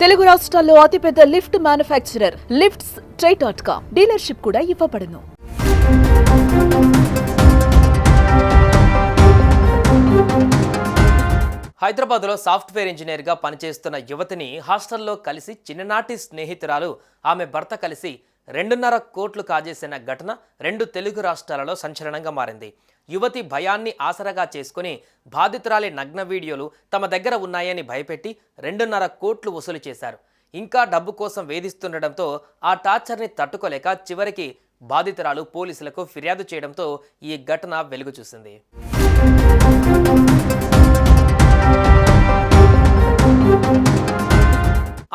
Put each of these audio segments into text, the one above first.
తెలుగు రాష్ట్రాల్లో అతిపెద్ద lift manufacturer lifts ట్రై.com dealership కూడా ఇవ్వబడును. హైదరాబాద్లో సాఫ్ట్వేర్ ఇంజనీర్గా పనిచేస్తున్న యువతిని హాస్టల్లో కలిసి చిన్ననాటి స్నేహితురాలు ఆమె భర్త కలిసి 2.5 కోట్లు కాజేసిన ఘటన 2 తెలుగు రాష్ట్రాలలో సంచలనంగా మారింది. యువతి భయాన్ని ఆసరాగా చేసుకుని బాధితురాలి నగ్న వీడియోలు తమ దగ్గర ఉన్నాయని భయపెట్టి 2.5 కోట్లు వసూలు చేశారు. ఇంకా డబ్బు కోసం వేధిస్తుండటంతో ఆ టార్చర్ని తట్టుకోలేక చివరికి బాధితురాలు పోలీసులకు ఫిర్యాదు చేయడంతో ఈ ఘటన వెలుగు చూసింది.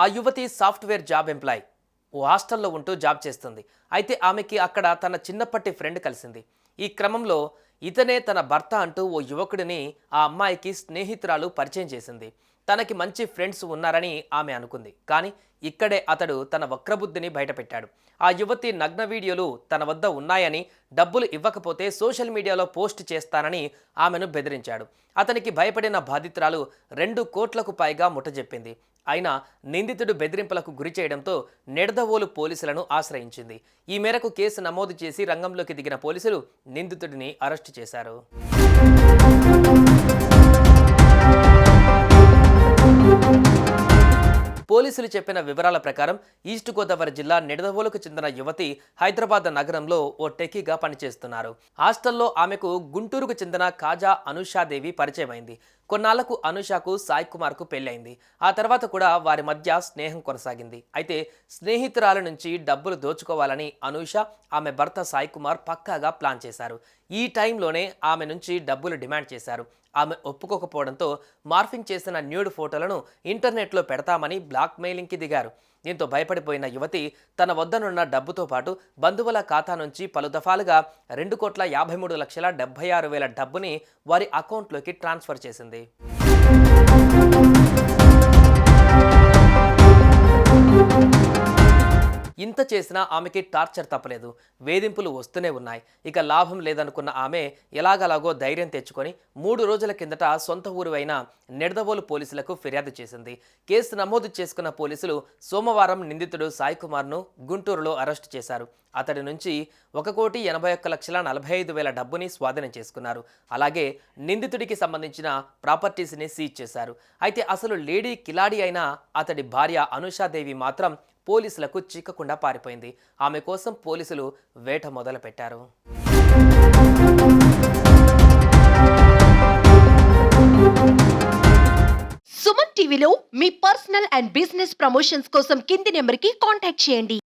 ఆ యువతి సాఫ్ట్వేర్ జాబ్ ఎంప్లాయ్. ఓ హాస్టల్లో ఉంటూ జాబ్ చేస్తుంది. అయితే ఆమెకి అక్కడ తన చిన్నప్పటి ఫ్రెండ్ కలిసింది. ఈ క్రమంలో ఇతనే తన భర్త అంటూ ఓ యువకుడిని ఆ అమ్మాయికి స్నేహితురాలు పరిచయం చేసింది. తనకి మంచి ఫ్రెండ్స్ ఉన్నారని ఆమె అనుకుంది. కానీ ఇక్కడే అతడు తన వక్రబుద్ధిని బయటపెట్టాడు. ఆ యువతి నగ్న వీడియోలు తన వద్ద ఉన్నాయని, డబ్బులు ఇవ్వకపోతే సోషల్ మీడియాలో పోస్ట్ చేస్తానని ఆమెను బెదిరించాడు. అతనికి భయపడిన బాధితురాలు 2 కోట్లకు పైగా ముట్టజెప్పింది. అయినా నిందితుడు బెదిరింపులకు గురి చేయడంతో నిడదవోలు పోలీసులను ఆశ్రయించింది. ఈ మేరకు కేసు నమోదు చేసి రంగంలోకి దిగిన పోలీసులు నిందితుడిని అరెస్టు చేశారు. పోలీసులు చెప్పిన వివరాల ప్రకారం ఈస్ట్ గోదావరి జిల్లా నిడదవోలుకు చెందిన యువతి హైదరాబాద్ నగరంలో ఓ టెకీగా పనిచేస్తున్నారు. హాస్టల్లో ఆమెకు గుంటూరుకు చెందిన కాజా అనూషాదేవి పరిచయమైంది. కొన్నాళ్లకు అనూషకు సాయి కుమార్కు పెళ్ళైంది. ఆ తర్వాత కూడా వారి మధ్య స్నేహం కొనసాగింది. అయితే స్నేహితురాల నుంచి డబ్బులు దోచుకోవాలని అనూష, ఆమె భర్త సాయి కుమార్ పక్కాగా ప్లాన్ చేశారు. ఈ టైంలోనే ఆమె నుంచి డబ్బులు డిమాండ్ చేశారు. ఆమె ఒప్పుకోకపోవడంతో మార్ఫింగ్ చేసిన న్యూడ్ ఫోటోలను ఇంటర్నెట్లో పెడతామని బ్లాక్మెయిలింగ్కి దిగారు. దీంతో భయపడిపోయిన యువతి తన వద్దనున్న డబ్బుతో పాటు బంధువుల ఖాతా నుంచి పలు దఫాలుగా 2,53,76,000 డబ్బుని వారి అకౌంట్లోకి ట్రాన్స్ఫర్ చేసింది. ఇంత చేసినా ఆమెకి టార్చర్ తప్పలేదు. వేధింపులు వస్తూనే ఉన్నాయి. ఇక లాభం లేదనుకున్న ఆమె ఎలాగలాగో ధైర్యం తెచ్చుకొని 3 రోజుల కిందట సొంత ఊరు అయిన నిడదవోలు పోలీసులకు ఫిర్యాదు చేసింది. కేసు నమోదు చేసుకున్న పోలీసులు సోమవారం నిందితుడు సాయి కుమార్ను గుంటూరులో అరెస్టు చేశారు. అతడి నుంచి 1,81,45,000 డబ్బుని స్వాధీనం చేసుకున్నారు. అలాగే నిందితుడికి సంబంధించిన ప్రాపర్టీస్ని సీజ్ చేశారు. అయితే అసలు లేడీ కిలాడి అయిన అతడి భార్య అనూషాదేవి మాత్రం పోలీసులకు చిక్కకుండా పారిపోయింది. ఆమె కోసం పోలీసులు వేట మొదలుపెట్టారు. సుమన్ టీవీలో మీ పర్సనల్ అండ్ బిజినెస్ ప్రమోషన్స్ కోసం కింది నెంబర్కి కాంటాక్ట్ చేయండి.